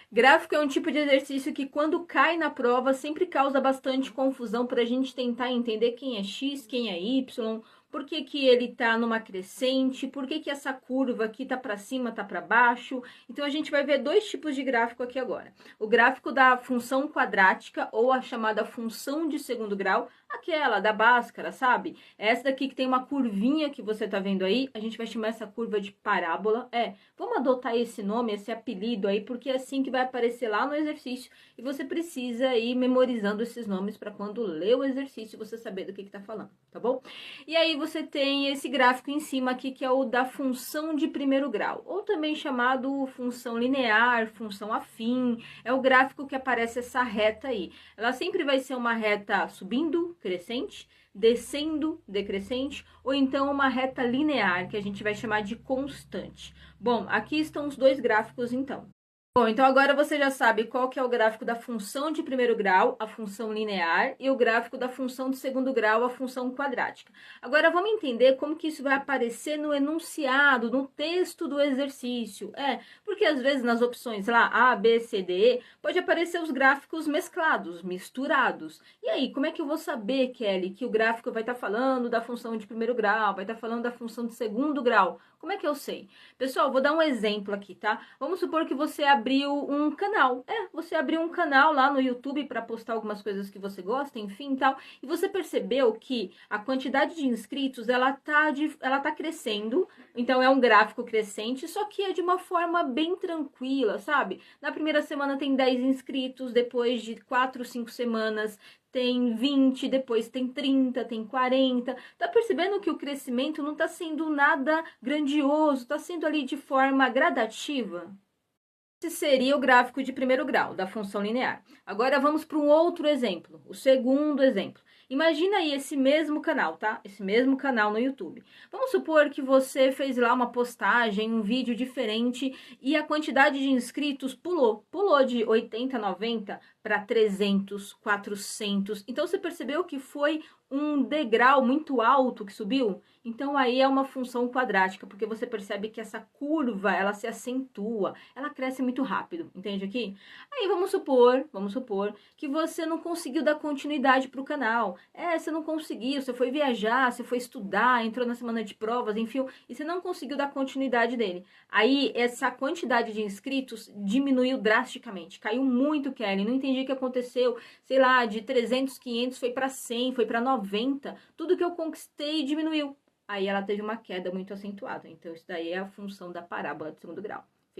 Gráfico é um tipo de exercício que, quando cai na prova, sempre causa bastante confusão para a gente tentar entender quem é x, quem é y, por que que ele tá numa crescente, por que que essa curva aqui tá para cima, tá para baixo. Então, a gente vai ver dois tipos de gráfico aqui agora. O gráfico da função quadrática, ou a chamada função de segundo grau, aquela da Bhaskara, sabe? Essa daqui que tem uma curvinha que você tá vendo aí, a gente vai chamar essa curva de parábola. Vamos adotar esse nome, esse apelido aí, porque é assim que vai aparecer lá no exercício e você precisa ir memorizando esses nomes para quando ler o exercício você saber do que tá falando, tá bom? E aí você tem esse gráfico em cima aqui que é o da função de primeiro grau, ou também chamado função linear, função afim. É o gráfico que aparece essa reta aí. Ela sempre vai ser uma reta subindo, crescente, descendo, decrescente, ou então uma reta linear, que a gente vai chamar de constante. Bom, aqui estão os dois gráficos, então. Bom, então agora você já sabe qual que é o gráfico da função de primeiro grau, a função linear, e o gráfico da função de segundo grau, a função quadrática. Agora vamos entender como que isso vai aparecer no enunciado, no texto do exercício. Porque às vezes nas opções lá A, B, C, D, E, pode aparecer os gráficos mesclados, misturados. E aí, como é que eu vou saber, Kelly, que o gráfico vai estar falando da função de primeiro grau, vai estar falando da função de segundo grau? Como é que eu sei? Pessoal, vou dar um exemplo aqui, tá? Vamos supor que você abriu um canal. Você abriu um canal lá no YouTube para postar algumas coisas que você gosta, enfim, tal. E você percebeu que a quantidade de inscritos, ela tá crescendo. Então, é um gráfico crescente, só que é de uma forma bem tranquila, sabe? Na primeira semana tem 10 inscritos, depois de 4, 5 semanas tem 20, depois tem 30, tem 40. Tá percebendo que o crescimento não tá sendo nada grandioso, tá sendo ali de forma gradativa? Esse seria o gráfico de primeiro grau, da função linear. Agora vamos para um outro exemplo, o segundo exemplo. Imagina aí esse mesmo canal, tá? Esse mesmo canal no YouTube. Vamos supor que você fez lá uma postagem, um vídeo diferente e a quantidade de inscritos pulou. Pulou de 80, 90 para 300, 400. Então você percebeu que foi um degrau muito alto que subiu? Então aí é uma função quadrática, porque você percebe que essa curva, ela se acentua, ela cresce muito rápido, entende aqui? Aí vamos supor que você não conseguiu dar continuidade para o canal. Você não conseguiu, você foi viajar, você foi estudar, entrou na semana de provas, enfim, e você não conseguiu dar continuidade dele. Aí essa quantidade de inscritos diminuiu drasticamente, caiu muito, Kelly, não entendi o que aconteceu, sei lá, de 300, 500 foi para 100, foi para 90, tudo que eu conquistei diminuiu. Aí ela teve uma queda muito acentuada. Então, isso daí é a função da parábola de segundo grau.